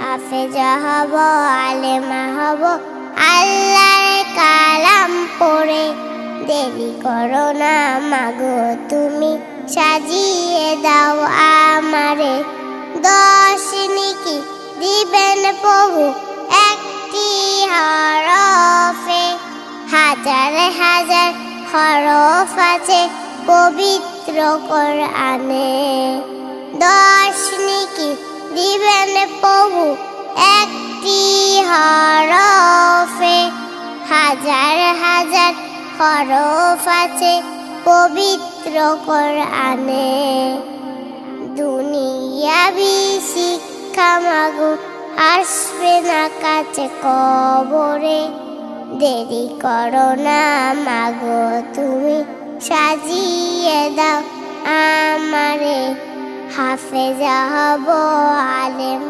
হাফেজা হব, আলেমা হব, আল্লাহর কালাম পড়ে। দেরি করো না মাগো তুমি, সাজিয়ে দাও আমারে। 10 নেকি দিবেন প্রভু একটি হরফে, হাজার হাজার হরফ আছে পবিত্র কোরআনে। 10 নেকি দিবেন প্রভু একটি হরফে, হাজার হাজার হরফ আছে পবিত্র কোরআনে। দুনিয়াবি শিক্ষা মাগো আসবে না কাছে কবরে। দেরি করো না মাগো তুমি, সাজিয়ে দাও আমারে। হাফেজা হব, আলেম